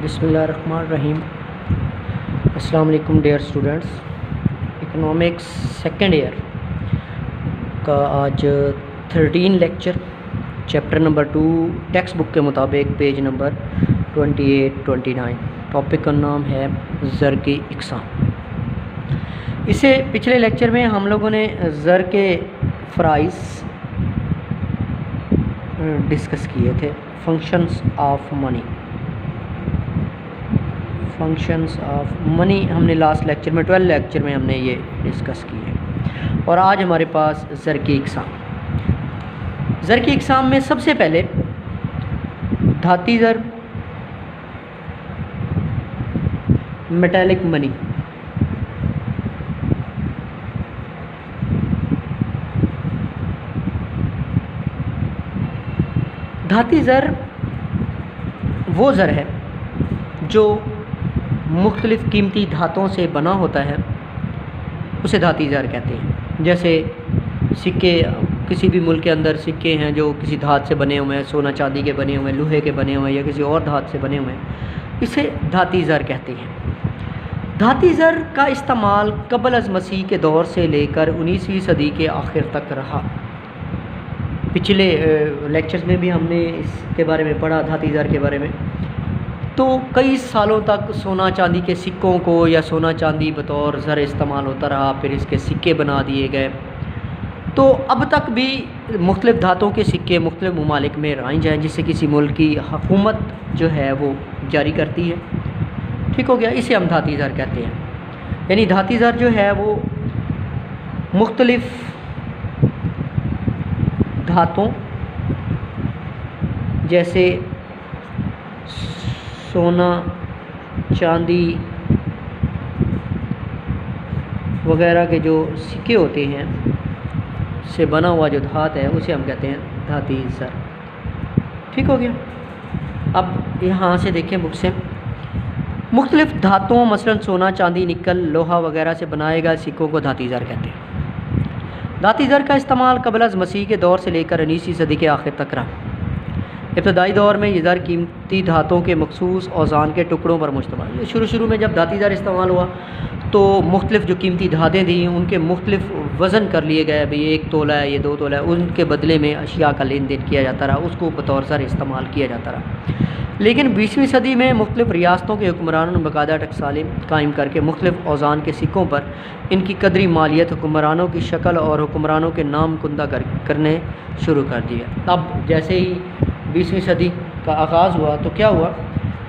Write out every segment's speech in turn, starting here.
بسم اللہ الرحمن الرحیم۔ السلام علیکم dear students, economics second year کا آج 13 lecture chapter number 2 text book کے مطابق پیج نمبر 28-29۔ ٹاپک کا نام ہے زر کی اقسام۔ اس سے پچھلے لیکچر میں ہم لوگوں نے زر کے فرائض ڈسکس کیے تھے، functions of money. Functions of money ہم نے لاسٹ لیکچر میں 12 لیکچر میں ہم نے یہ ڈسکس کی ہے، اور آج ہمارے پاس زر کی اقسام۔ زر کی اقسام میں سب سے پہلے دھاتی زر، میٹالک منی۔ دھاتی زر وہ زر ہے جو مختلف قیمتی دھاتوں سے بنا ہوتا ہے، اسے دھاتی زر کہتے ہیں۔ جیسے سکے، کسی بھی ملک کے اندر سکے ہیں جو کسی دھات سے بنے ہوئے ہیں، سونا چاندی کے بنے ہوئے ہیں، لوہے کے بنے ہوئے ہیں، یا کسی اور دھات سے بنے ہوئے ہیں، اسے دھاتی زر کہتے ہیں۔ دھاتی زر کا استعمال قبل از مسیح کے دور سے لے کر 19ویں صدی کے آخر تک رہا۔ پچھلے لیکچرز میں بھی ہم نے اس کے بارے میں پڑھا، دھاتی زر کے بارے میں۔ تو کئی سالوں تک سونا چاندی کے سکوں کو یا سونا چاندی بطور زر استعمال ہوتا رہا، پھر اس کے سکے بنا دیے گئے۔ تو اب تک بھی مختلف دھاتوں کے سکے مختلف ممالک میں رائج ہیں، جس سے کسی ملک کی حکومت جو ہے وہ جاری کرتی ہے۔ ٹھیک ہو گیا، اسے ہم دھاتی زر کہتے ہیں۔ یعنی دھاتی زر جو ہے وہ مختلف دھاتوں جیسے سونا، چاندی وغیرہ کے جو سکے ہوتے ہیں سے بنا ہوا جو دھات ہے اسے ہم کہتے ہیں دھاتی زر۔ ٹھیک ہو گیا۔ اب یہاں سے دیکھیں بک سے، مختلف دھاتوں مثلا سونا، چاندی، نکل، لوہا وغیرہ سے بنائے گئے سکوں کو دھاتی زر کہتے ہیں۔ دھاتی زر کا استعمال قبل از مسیح کے دور سے لے کر 19ویں صدی کے آخر تک رہا۔ ابتدائی دور میں یہ زر قیمتی دھاتوں کے مخصوص اوزان کے ٹکڑوں پر مشتمل۔ شروع میں جب دھاتی زر استعمال ہوا تو مختلف جو قیمتی دھاتیں تھیں ان کے مختلف وزن کر لیے گئے، بھئی 1 تولہ ہے، یہ 2 تولہ ہے، ان کے بدلے میں اشیاء کا لین دین کیا جاتا رہا، اس کو بطور زر استعمال کیا جاتا رہا۔ لیکن 20ویں صدی میں مختلف ریاستوں کے حکمرانوں نے باقاعدہ ٹکسالیں قائم کر کے مختلف اوزان کے سکوں پر ان کی قدری مالیت، حکمرانوں کی شکل اور حکمرانوں کے نام کندہ کرنے شروع کر دیا۔ اب جیسے ہی 20ویں صدی کا آغاز ہوا تو کیا ہوا،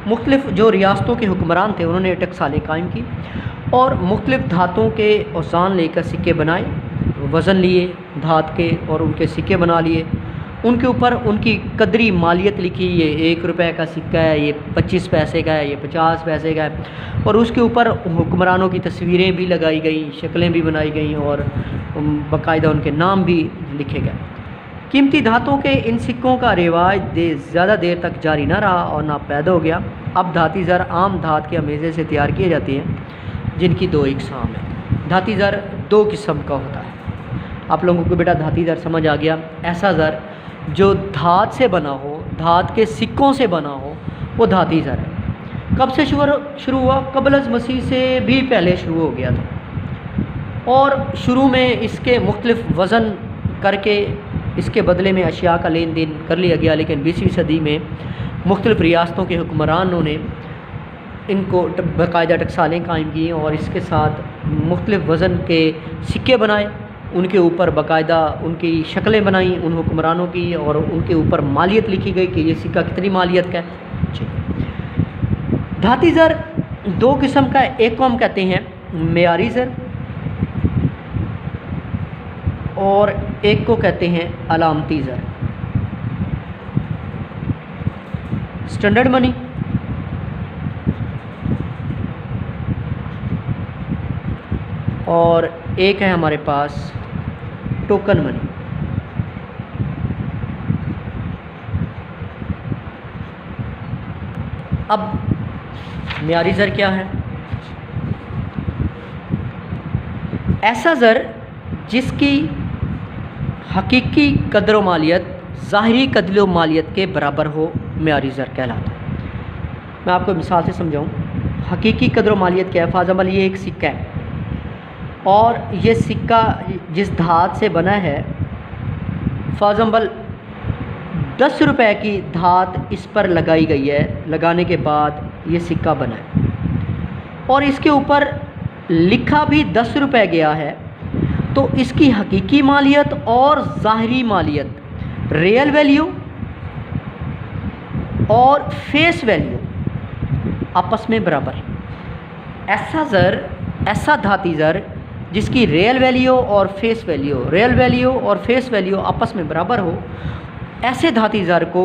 مختلف جو ریاستوں کے حکمران تھے انہوں نے ٹکسالیں قائم کی اور مختلف دھاتوں کے اوزان لے کر سکے بنائے، وزن لیے دھات کے اور ان کے سکے بنا لیے۔ ان کے اوپر ان کی قدری مالیت لکھی، یہ 1 روپے کا سکہ ہے، یہ 25 پیسے کا ہے، یہ 50 پیسے کا ہے، اور اس کے اوپر حکمرانوں کی تصویریں بھی لگائی گئیں، شکلیں بھی بنائی گئیں اور باقاعدہ ان کے نام بھی لکھے گئے۔ قیمتی دھاتوں کے ان سکوں کا رواج زیادہ دیر تک جاری نہ رہا اور نہ پیدا ہو گیا۔ اب دھاتی زر عام دھات کے امیزے سے تیار کیے جاتے ہیں، جن کی 2 اقسام ہیں۔ دھاتی زر 2 قسم کا ہوتا ہے۔ آپ لوگوں کو بیٹا دھاتی زر سمجھ آ گیا، ایسا زر جو دھات سے بنا ہو، دھات کے سکوں سے بنا ہو، وہ دھاتی زر ہے۔ کب سے شروع ہوا؟ قبل از مسیح سے بھی پہلے شروع ہو گیا تھا، اور شروع میں اس کے مختلف وزن کر کے اس کے بدلے میں اشیاء کا لین دین کر لیا گیا۔ لیکن 20ویں صدی میں مختلف ریاستوں کے حکمرانوں نے ان کو باقاعدہ ٹکسالیں قائم کی اور اس کے ساتھ مختلف وزن کے سکے بنائے، ان کے اوپر باقاعدہ ان کی شکلیں بنائیں ان حکمرانوں کی، اور ان کے اوپر مالیت لکھی گئی کہ یہ سکہ کتنی مالیت کا ہے۔ دھاتی زر 2 قسم کا ہے، ایک کو ہم کہتے ہیں معیاری زر اور ایک کو کہتے ہیں علامتی زر، اسٹینڈرڈ منی۔ اور ایک ہے ہمارے پاس ٹوکن منی۔ اب معیاری زر کیا ہے؟ ایسا زر جس کی حقیقی قدر و مالیت ظاہری قدر و مالیت کے برابر ہو، معیاری زر کہلاتا ہے۔ میں آپ کو مثال سے سمجھاؤں، حقیقی قدر و مالیت کیا ہے؟ فار ایگزامپل یہ ایک سکہ ہے اور یہ سکہ جس دھات سے بنا ہے، فار ایگزامپل 10 روپے کی دھات اس پر لگائی گئی ہے، لگانے کے بعد یہ سکہ بنا ہے اور اس کے اوپر لکھا بھی 10 روپے گیا ہے، تو اس کی حقیقی مالیت اور ظاہری مالیت، ریئل ویلیو اور فیس ویلیو آپس میں برابر ہے۔ ایسا دھاتی زر جس کی ریئل ویلیو اور فیس ویلیو آپس میں برابر ہو، ایسے دھاتی زر کو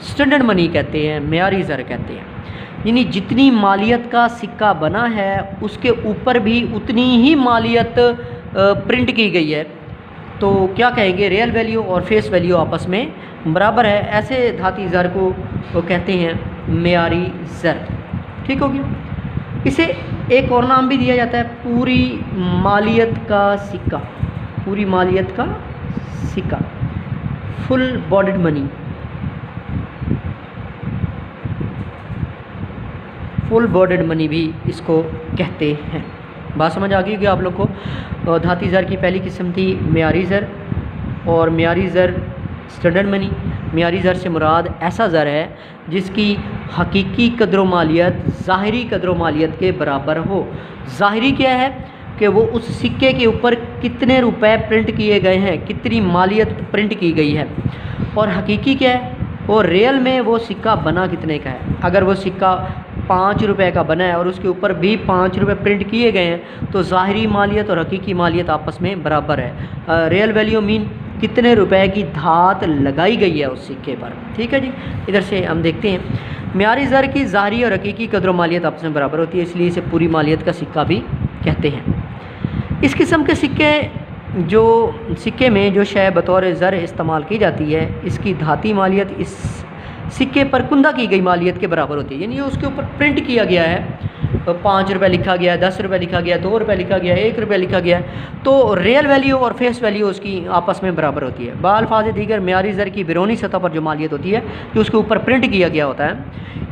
سٹینڈرڈ منی کہتے ہیں، معیاری زر کہتے ہیں۔ یعنی جتنی مالیت کا سکہ بنا ہے اس کے اوپر بھی اتنی ہی مالیت پرنٹ کی گئی ہے، تو کیا کہیں گے؟ ریئل ویلیو اور فیس ویلیو آپس میں برابر ہے، ایسے دھاتی زر کو وہ کہتے ہیں معیاری زر۔ ٹھیک ہو گیا؟ اسے ایک اور نام بھی دیا جاتا ہے پوری مالیت کا سکہ، پوری مالیت کا سکہ، فل باڈیڈ منی، فل باڈیڈ منی بھی اس کو کہتے ہیں۔ بات سمجھ آ گئی کہ آپ لوگ کو دھاتی زر کی پہلی قسم تھی معیاری زر، اور معیاری زر سٹینڈرڈ منی۔ معیاری زر سے مراد ایسا زر ہے جس کی حقیقی قدر و مالیت ظاہری قدر و مالیت کے برابر ہو۔ ظاہری کیا ہے کہ وہ اس سکے کے اوپر کتنے روپے پرنٹ کیے گئے ہیں، کتنی مالیت پرنٹ کی گئی ہے، اور حقیقی کیا ہے، وہ ریئل میں وہ سکہ بنا کتنے کا ہے۔ اگر وہ سکہ 5 روپے کا بنا ہے اور اس کے اوپر بھی 5 روپے پرنٹ کیے گئے ہیں تو ظاہری مالیت اور حقیقی مالیت آپس میں برابر ہے۔ ریئل ویلیو مین کتنے روپے کی دھات لگائی گئی ہے اس سکے پر۔ ٹھیک ہے جی، ادھر سے ہم دیکھتے ہیں معیاری زر کی ظاہری اور حقیقی قدر و مالیت آپس میں برابر ہوتی ہے، اس لیے اسے پوری مالیت کا سکہ بھی کہتے ہیں۔ اس قسم کے سکے میں جو شے بطور زر استعمال کی جاتی ہے، اس کی دھاتی مالیت اس سکے پر کندہ کی گئی مالیت کے برابر ہوتی ہے۔ یعنی اس کے اوپر پرنٹ کیا گیا ہے، 5 روپے لکھا گیا ہے، 10 روپے لکھا گیا ہے، 2 روپے لکھا گیا ہے، 1 روپے لکھا گیا ہے، تو ریئل ویلیو اور فیس ویلیو اس کی آپس میں برابر ہوتی ہے۔ بالفاظ دیگر معیاری زر کی بیرونی سطح پر جو مالیت ہوتی ہے، جو اس کے اوپر پرنٹ کیا گیا ہوتا ہے،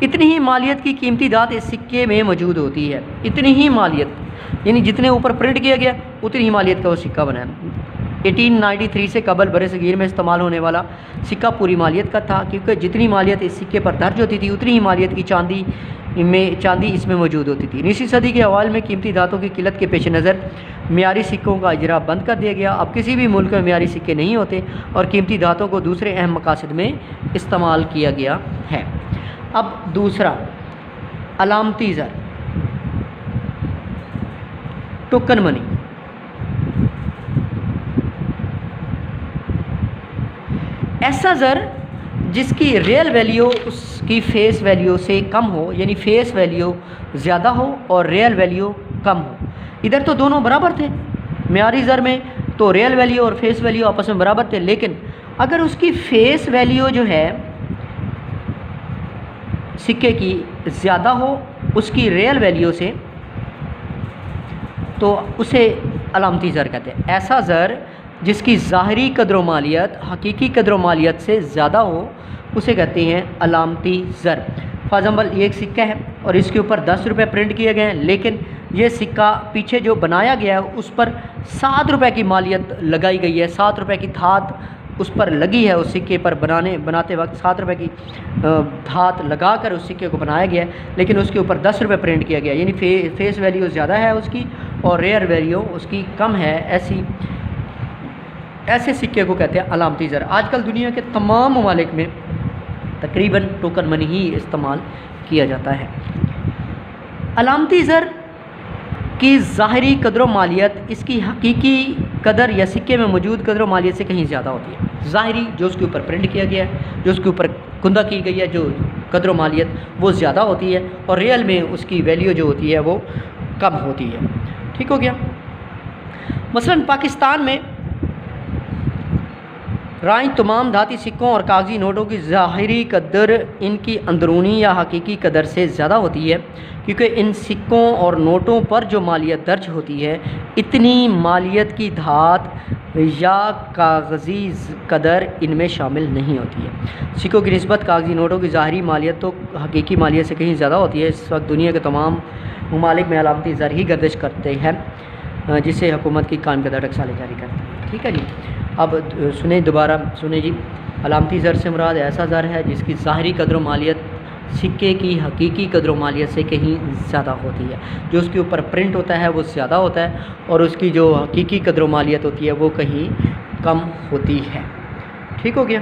اتنی ہی مالیت کی قیمتی دھات اس سکے میں موجود ہوتی ہے۔ اتنی ہی مالیت، یعنی جتنے اوپر پرنٹ کیا گیا اتنی ہی مالیت کا وہ سکہ بنا ہے۔ 1893 سے قبل برصغیر میں استعمال ہونے والا سکہ پوری مالیت کا تھا، کیونکہ جتنی مالیت اس سکے پر درج ہوتی تھی اتنی ہی مالیت کی چاندی اس میں موجود ہوتی تھی۔ 19ویں صدی کے اوائل میں قیمتی دھاتوں کی قلت کے پیش نظر معیاری سکوں کا اجرا بند کر دیا گیا۔ اب کسی بھی ملک میں معیاری سکے نہیں ہوتے اور قیمتی دھاتوں کو دوسرے اہم مقاصد میں استعمال کیا گیا ہے۔ اب دوسرا علامتی زر، ٹوکن منی۔ ایسا زر جس کی ریئل ویلیو اس کی فیس ویلیو سے کم ہو، یعنی فیس ویلیو زیادہ ہو اور ریئل ویلیو کم ہو۔ ادھر تو دونوں برابر تھے، معیاری زر میں تو ریئل ویلیو اور فیس ویلیو آپس میں برابر تھے، لیکن اگر اس کی فیس ویلیو جو ہے سکے کی زیادہ ہو اس کی ریئل ویلیو سے، تو اسے علامتی زر کہتے ہیں۔ ایسا زر جس کی ظاہری قدر و مالیت حقیقی قدر و مالیت سے زیادہ ہو اسے کہتے ہیں علامتی زر۔ فار ایگزامپل یہ ایک سکہ ہے اور اس کے اوپر 10 روپے پرنٹ کیے گئے ہیں، لیکن یہ سکہ پیچھے جو بنایا گیا ہے اس پر 7 روپے کی مالیت لگائی گئی ہے، 7 روپے کی دھات اس پر لگی ہے۔ اس سکے پر بناتے وقت 7 روپے کی دھات لگا کر اس سکے کو بنایا گیا ہے، لیکن اس کے اوپر 10 روپے پرنٹ کیا گیا، یعنی فیس ویلیو زیادہ ہے اس کی اور ریئر ویلیو اس کی کم ہے۔ ایسے سکے کو کہتے ہیں علامتی زر۔ آج کل دنیا کے تمام ممالک میں تقریباً ٹوکن منی ہی استعمال کیا جاتا ہے۔ علامتی زر کی ظاہری قدر و مالیت اس کی حقیقی قدر یا سکے میں موجود قدر و مالیت سے کہیں زیادہ ہوتی ہے۔ ظاہری جو اس کے اوپر پرنٹ کیا گیا ہے، جو اس کے اوپر کندہ کی گئی ہے، جو قدر و مالیت وہ زیادہ ہوتی ہے، اور ریئل میں اس کی ویلیو جو ہوتی ہے وہ کم ہوتی ہے۔ ٹھیک ہو گیا؟ مثلاً پاکستان میں رائج تمام دھاتی سکوں اور کاغذی نوٹوں کی ظاہری قدر ان کی اندرونی یا حقیقی قدر سے زیادہ ہوتی ہے، کیونکہ ان سکوں اور نوٹوں پر جو مالیت درج ہوتی ہے اتنی مالیت کی دھات یا کاغذی قدر ان میں شامل نہیں ہوتی ہے۔ سکوں کی نسبت کاغذی نوٹوں کی ظاہری مالیت تو حقیقی مالیت سے کہیں زیادہ ہوتی ہے۔ اس وقت دنیا کے تمام ممالک میں علامتی زر ہی گردش کرتے ہیں، جسے حکومت کی قائم کردہ ٹکسالیں جاری کرتے ہیں۔ ٹھیک ہے جی، اب دوبارہ سنیں جی، علامتی زر سے مراد ایسا زر ہے جس کی ظاہری قدر و مالیت سکے کی حقیقی قدر و مالیت سے کہیں زیادہ ہوتی ہے۔ جو اس کے اوپر پرنٹ ہوتا ہے وہ زیادہ ہوتا ہے، اور اس کی جو حقیقی قدر و مالیت ہوتی ہے وہ کہیں کم ہوتی ہے۔ ٹھیک ہو گیا؟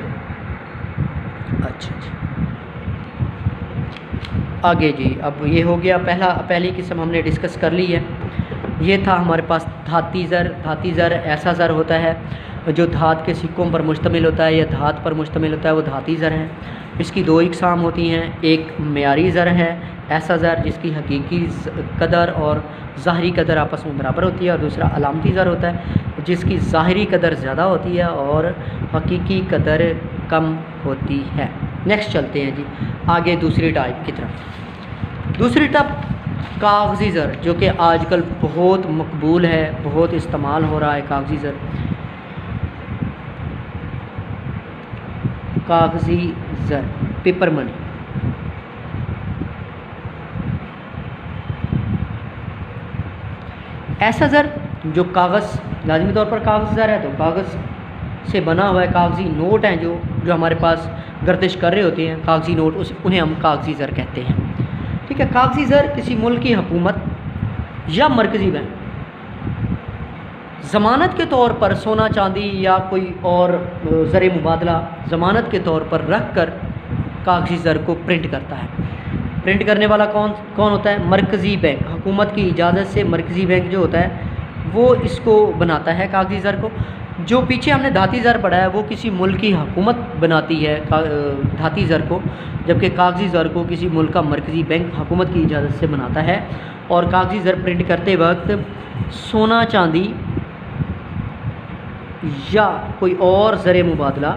اچھا جی، آگے جی، اب یہ ہو گیا پہلی قسم ہم نے ڈسکس کر لی ہے۔ یہ تھا ہمارے پاس دھاتی زر۔ دھاتی زر ایسا زر ہوتا ہے جو دھات کے سکوں پر مشتمل ہوتا ہے یا دھات پر مشتمل ہوتا ہے، وہ دھاتی زر ہے۔ اس کی دو اقسام ہوتی ہیں، ایک معیاری زر ہے ایسا زر جس کی حقیقی قدر اور ظاہری قدر آپس میں برابر ہوتی ہے، اور دوسرا علامتی زر ہوتا ہے جس کی ظاہری قدر زیادہ ہوتی ہے اور حقیقی قدر کم ہوتی ہے۔ نیکسٹ چلتے ہیں جی آگے دوسری ٹائپ کی طرف۔ دوسری ٹائپ کاغذی زر، جو کہ آج کل بہت مقبول ہے، بہت استعمال ہو رہا ہے کاغذی زر۔ کاغذی زر، پیپر منی۔ ایسا زر جو کاغذ، لازمی طور پر کاغذ زر ہے تو کاغذ سے بنا ہوا ہے، کاغذی نوٹ ہیں جو ہمارے پاس گردش کر رہے ہوتے ہیں، کاغذی نوٹ، انہیں ہم کاغذی زر کہتے ہیں۔ ٹھیک ہے، کاغذی زر کسی ملک کی حکومت یا مرکزی بینک ضمانت کے طور پر سونا چاندی یا کوئی اور زر مبادلہ ضمانت کے طور پر رکھ کر کاغذی زر کو پرنٹ کرتا ہے۔ پرنٹ کرنے والا کون ہوتا ہے؟ مرکزی بینک۔ حکومت کی اجازت سے مرکزی بینک جو ہوتا ہے وہ اس کو بناتا ہے کاغذی زر کو۔ جو پیچھے ہم نے دھاتی زر پڑھا ہے وہ کسی ملک کی حکومت بناتی ہے دھاتی زر کو، جبکہ کاغذی زر کو کسی ملک کا مرکزی بینک حکومت کی اجازت سے بناتا ہے۔ اور کاغذی زر پرنٹ کرتے وقت سونا چاندی یا کوئی اور زر مبادلہ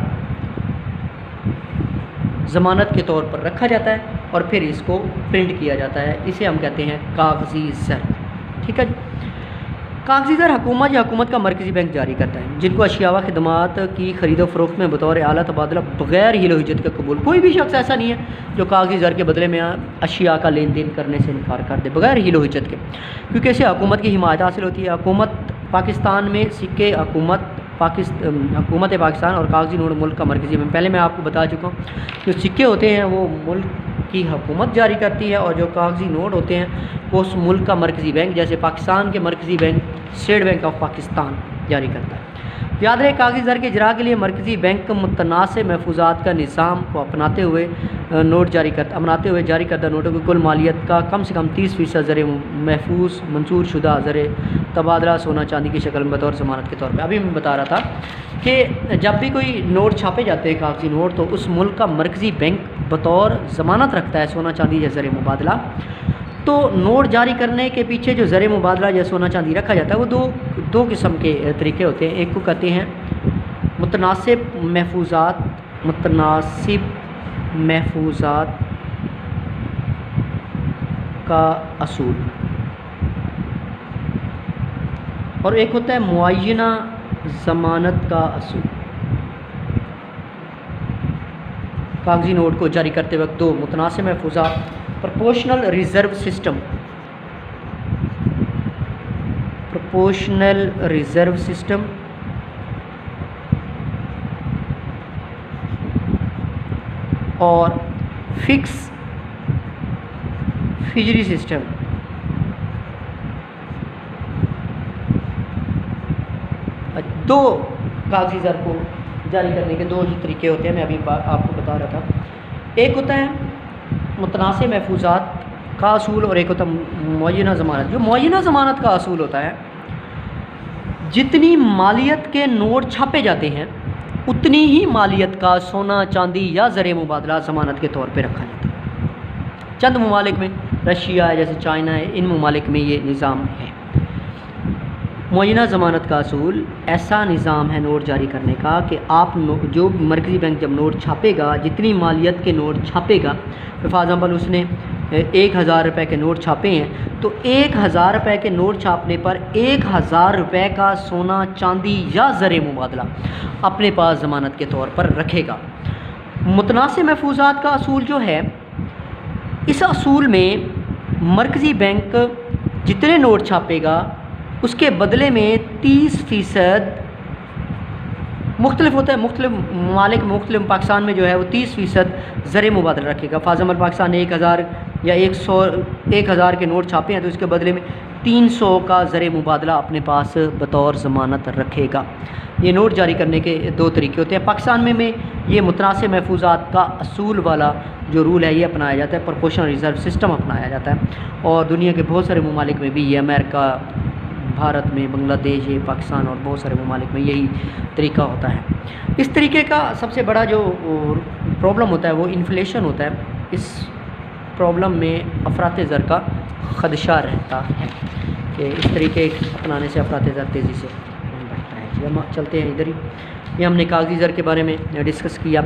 ضمانت کے طور پر رکھا جاتا ہے اور پھر اس کو پرنٹ کیا جاتا ہے، اسے ہم کہتے ہیں کاغذی زر۔ ٹھیک ہے جی، کاغذی زر حکومت یا حکومت کا مرکزی بینک جاری کرتا ہے، جن کو اشیاء و خدمات کی خرید و فروخت میں بطور اعلیٰ تبادلہ بغیر حیل و حجت کے قبول۔ کوئی بھی شخص ایسا نہیں ہے جو کاغذی زر کے بدلے میں اشیاء کا لین دین کرنے سے انکار کر دے بغیر حیل و حجت کے، کیونکہ اسے حکومت کی حمایت حاصل ہوتی ہے۔ حکومت پاکستان میں سکے حکومت پاکستان اور کاغذی نوٹ ملک کا مرکزی بینک۔ پہلے میں آپ کو بتا چکا ہوں جو سکے ہوتے ہیں وہ ملک کی حکومت جاری کرتی ہے، اور جو کاغذی نوٹ ہوتے ہیں وہ اس ملک کا مرکزی بینک، جیسے پاکستان کے مرکزی bank state bank of Pakistan جاری کرتا ہے۔ یاد رہے کاغذی زر کے اجرا کے لیے مرکزی بینک متناسب محفوظات کا نظام کو اپناتے ہوئے جاری کردہ نوٹوں کی کل مالیت کا کم سے کم 30% زر محفوظ منظور شدہ زر تبادلہ سونا چاندی کی شکل میں بطور ضمانت کے طور پہ۔ ابھی میں بتا رہا تھا کہ جب بھی کوئی نوٹ چھاپے جاتے ہیں کاغذی نوٹ تو اس ملک کا مرکزی بینک بطور ضمانت رکھتا ہے سونا چاندی یا زر مبادلہ۔ تو نوٹ جاری کرنے کے پیچھے جو زر مبادلہ یا سونا چاندی رکھا جاتا ہے وہ دو قسم کے طریقے ہوتے ہیں۔ ایک کو کہتے ہیں متناسب محفوظات کا اصول، اور ایک ہوتا ہے معینہ ضمانت کا اصول۔ کاغذی نوٹ کو جاری کرتے وقت دو متناسب محفوظات، پروپورشنل ریزرو سسٹم اور فکس فجری سسٹم۔ دو کاغذی زر کو جاری کرنے کے دو ہی طریقے ہوتے ہیں، میں ابھی آپ کو بتا رہا تھا۔ ایک ہوتا ہے متناسب محفوظات کا اصول اور ایک ہوتا ہے معینہ ضمانت۔ جو معینہ ضمانت کا اصول ہوتا ہے، جتنی مالیت کے نوٹ چھاپے جاتے ہیں اتنی ہی مالیت کا سونا چاندی یا زر مبادلہ ضمانت کے طور پہ رکھا جاتا ہے۔ چند ممالک میں، رشیا ہے، جیسے چائنا ہے، ان ممالک میں یہ نظام ہے۔ معینہ ضمانت کا اصول ایسا نظام ہے نوٹ جاری کرنے کا کہ آپ جو مرکزی بینک جب نوٹ چھاپے گا، جتنی مالیت کے نوٹ چھاپے گا، فار ایگزامپل اس نے 1000 روپے کے نوٹ چھاپے ہیں، تو 1000 روپے کے نوٹ چھاپنے پر 1000 روپے کا سونا چاندی یا زر مبادلہ اپنے پاس ضمانت کے طور پر رکھے گا۔ متناسب محفوظات کا اصول جو ہے، اس اصول میں مرکزی بینک جتنے نوٹ چھاپے گا اس کے بدلے میں 30% مختلف ہوتا ہے، مختلف ممالک مختلف، پاکستان میں جو ہے وہ 30% زر مبادلہ رکھے گا۔ فار ایگزامپل پاکستان نے 1000 یا 1000 کے نوٹ چھاپے ہیں تو اس کے بدلے میں 300 کا زر مبادلہ اپنے پاس بطور ضمانت رکھے گا۔ یہ نوٹ جاری کرنے کے 2 طریقے ہوتے ہیں۔ پاکستان میں یہ متناسب محفوظات کا اصول والا جو رول ہے یہ اپنایا جاتا ہے، پرپورشنل ریزرو سسٹم اپنایا جاتا ہے، اور دنیا کے بہت سارے ممالک میں بھی یہ، امریکہ، بھارت میں، بنگلہ دیش، پاکستان اور بہت سارے ممالک میں یہی طریقہ ہوتا ہے۔ اس طریقے کا سب سے بڑا جو پرابلم ہوتا ہے وہ انفلیشن ہوتا ہے۔ اس پرابلم میں افراط زر کا خدشہ رہتا ہے کہ اس طریقے اپنانے سے افراط زر تیزی سے بڑھتا ہے۔ ہم چلتے ہیں ادھر ہی، یہ ہم نے کاغذی زر کے بارے میں ڈسکس کیا۔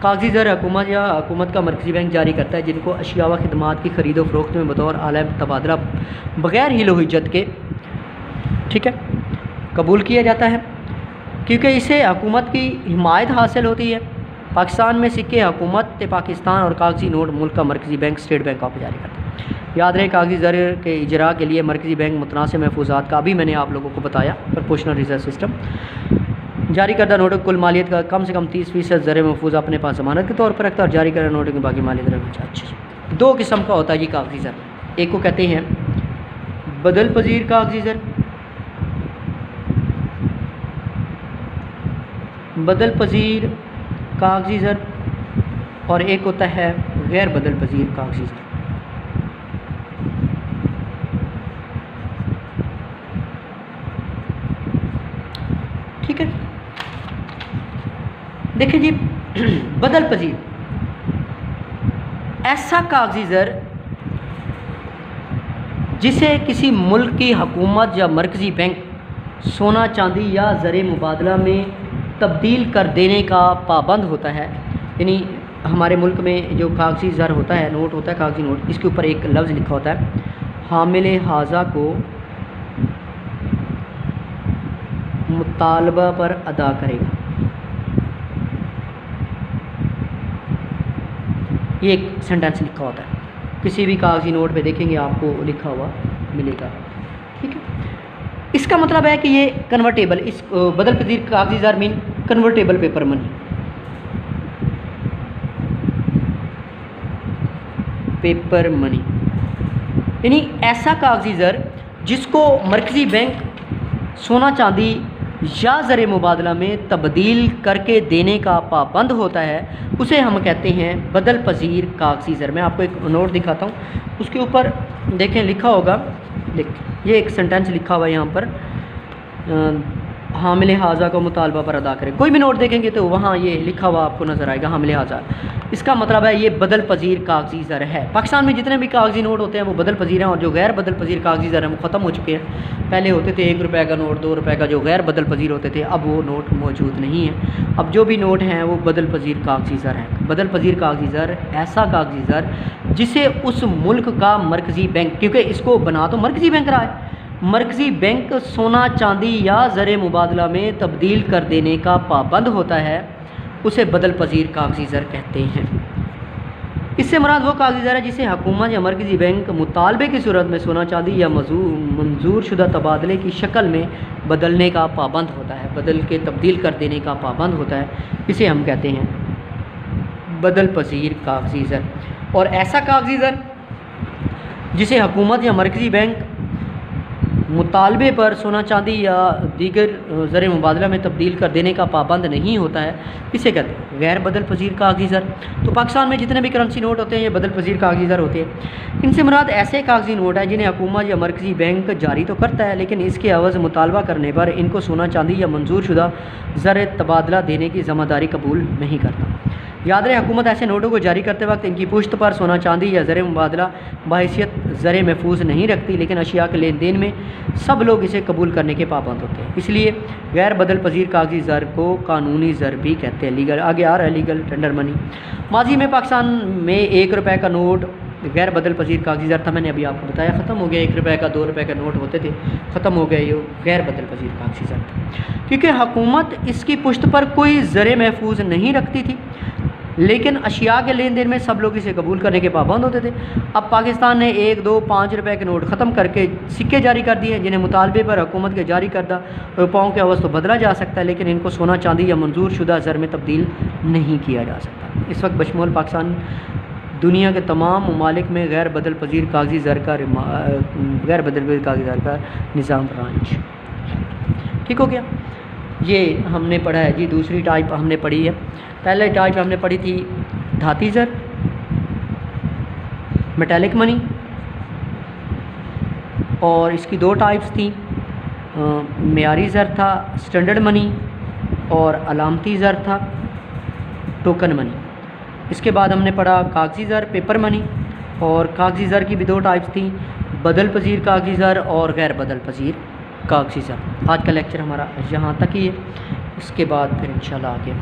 کاغذی زر حکومت کا مرکزی بینک جاری کرتا ہے، جن کو اشیاء و خدمات کی خرید و فروخت میں بطور اعلی تبادلہ بغیر حیل و حجت کے قبول کیا جاتا ہے، کیونکہ اسے حکومت کی حمایت حاصل ہوتی ہے۔ پاکستان میں سکے حکومت پاکستان اور کاغذی نوٹ ملک کا مرکزی بینک اسٹیٹ بینک آف جاری کرتا ہے۔ یاد رہے کاغذی زر کے اجراء کے لیے مرکزی بینک متناسب محفوظات کا، ابھی میں نے آپ لوگوں کو بتایا، پرپورشنل ریزرو سسٹم، جاری کردہ نوٹوں کی کل مالیت کا کم سے کم 30% زر محفوظ اپنے پاس ضمانت کے طور پر رکھتا ہے، اور جاری کردہ نوٹوں کی باقی مالیت رکھتا ہے۔ اچھا، 2 قسم کا ہوتا ہے یہ کاغذی زر، ایک کو کہتے ہیں بدل پذیر کاغذی زر، بدل پذیر کاغذی زر، اور ایک ہوتا ہے غیر بدل پذیر کاغذی زر۔ ٹھیک ہے، دیکھیں جی، بدل پذیر ایسا کاغذی زر جسے کسی ملک کی حکومت یا مرکزی بینک سونا چاندی یا زر مبادلہ میں تبدیل کر دینے کا پابند ہوتا ہے۔ یعنی ہمارے ملک میں جو کاغذی زر ہوتا ہے، نوٹ ہوتا ہے، کاغذی نوٹ، اس کے اوپر ایک لفظ لکھا ہوتا ہے، حامل حاضہ کو مطالبہ پر ادا کرے گا۔ یہ ایک سینٹینس لکھا ہوتا ہے، کسی بھی کاغذی نوٹ پہ دیکھیں گے آپ کو لکھا ہوا ملے گا۔ ٹھیک ہے، اس کا مطلب ہے کہ یہ کنورٹیبل، اس بدل پذیر کاغذی زر مین کنورٹیبل پیپر منی، پیپر منی، یعنی ایسا کاغذی زر جس کو مرکزی بینک سونا چاندی یا زر مبادلہ میں تبدیل کر کے دینے کا پابند ہوتا ہے، اسے ہم کہتے ہیں بدل پذیر کاغذی زر۔ میں آپ کو ایک نوٹ دکھاتا ہوں، اس کے اوپر دیکھیں لکھا ہوگا، یہ ایک سینٹینس لکھا ہوا ہے یہاں پر، حامل حاضہ کو مطالبہ پر ادا کرے۔ کوئی بھی نوٹ دیکھیں گے تو وہاں یہ لکھا ہوا آپ کو نظر آئے گا، حامل حاضہ۔ اس کا مطلب ہے یہ بدل پذیر کاغذی زر ہے۔ پاکستان میں جتنے بھی کاغذی نوٹ ہوتے ہیں وہ بدل پذیر ہیں، اور جو غیر بدل پذیر کاغذی زر ہیں وہ ختم ہو چکے ہیں۔ پہلے ہوتے تھے 1 روپے کا نوٹ، 2 روپے کا، جو غیر بدل پذیر ہوتے تھے، اب وہ نوٹ موجود نہیں ہیں۔ اب جو بھی نوٹ ہیں وہ بدل پذیر کاغذی زر ہیں۔ بدل پذیر کاغذی زر ایسا کاغذی زر جسے اس ملک کا مرکزی بینک، کیونکہ اس کو بنا تو مرکزی بینک رہا ہے، مرکزی بینک سونا چاندی یا زر مبادلہ میں تبدیل کر دینے کا پابند ہوتا ہے، اسے بدل پذیر کاغذی زر کہتے ہیں۔ اس سے مراد وہ کاغذی زر ہے جسے حکومت یا مرکزی بینک مطالبے کی صورت میں سونا چاندی یا منظور شدہ تبادلے کی شکل میں بدلنے کا پابند ہوتا ہے، بدل کے تبدیل کر دینے کا پابند ہوتا ہے، اسے ہم کہتے ہیں بدل پذیر کاغذی زر۔ اور ایسا کاغذی زر جسے حکومت یا مرکزی بینک مطالبے پر سونا چاندی یا دیگر زر مبادلہ میں تبدیل کر دینے کا پابند نہیں ہوتا ہے، اسے کہتے ہیں غیر بدل پذیر کاغذی زر۔ تو پاکستان میں جتنے بھی کرنسی نوٹ ہوتے ہیں یہ بدل پذیر کاغذی زر ہوتے ہیں۔ ان سے مراد ایسے کاغذی نوٹ ہیں جنہیں حکومت یا مرکزی بینک جاری تو کرتا ہے، لیکن اس کے عوض مطالبہ کرنے پر ان کو سونا چاندی یا منظور شدہ زر تبادلہ دینے کی ذمہ داری قبول نہیں کرتا۔ یاد رہے حکومت ایسے نوٹوں کو جاری کرتے وقت ان کی پشت پر سونا چاندی یا زر مبادلہ بحیثیت زر محفوظ نہیں رکھتی، لیکن اشیاء کے لین دین میں سب لوگ اسے قبول کرنے کے پابند ہوتے ہیں، اس لیے غیر بدل پذیر کاغذی زر کو قانونی زر بھی کہتے ہیں۔ لیگل آگے آ رہا ہے لیگل ٹینڈر منی۔ ماضی میں پاکستان میں 1 روپے کا نوٹ غیر بدل پذیر کاغذی زر تھا، میں نے ابھی آپ کو بتایا ختم ہو گیا۔ 1 روپے کا 2 روپے کا نوٹ ہوتے تھے، ختم ہو گئے، یہ غیر بدل پذیر کاغذی زر تھا، کیونکہ حکومت اس کی پشت پر کوئی زر محفوظ نہیں رکھتی تھی، لیکن اشیاء کے لین دین میں سب لوگ اسے قبول کرنے کے پابند ہوتے تھے۔ اب پاکستان نے 1، 2، 5 روپے کے نوٹ ختم کر کے سکے جاری کر دیے، جنہیں مطالبے پر حکومت کے جاری کردہ روپاؤں کے عوض تو بدلا جا سکتا ہے، لیکن ان کو سونا چاندی یا منظور شدہ زر میں تبدیل نہیں کیا جا سکتا۔ اس وقت بشمول پاکستان دنیا کے تمام ممالک میں غیر بدل پذیر کاغذی زر کا نظام رائج۔ ٹھیک ہو گیا، یہ ہم نے پڑھا ہے جی۔ دوسری ٹائپ ہم نے پڑھی ہے، پہلے ٹائپ ہم نے پڑھی تھی دھاتی زر، میٹیلک منی، اور اس کی 2 ٹائپس تھیں، معیاری زر تھا اسٹینڈرڈ منی، اور علامتی زر تھا ٹوکن منی۔ اس کے بعد ہم نے پڑھا کاغذی زر پیپر منی، اور کاغذی زر کی بھی 2 ٹائپس تھیں، بدل پذیر کاغذی زر اور غیر بدل پذیر کاغذی زر۔ آج کا لیکچر ہمارا یہاں تک ہی ہے، اس کے بعد پھر انشاءاللہ آگے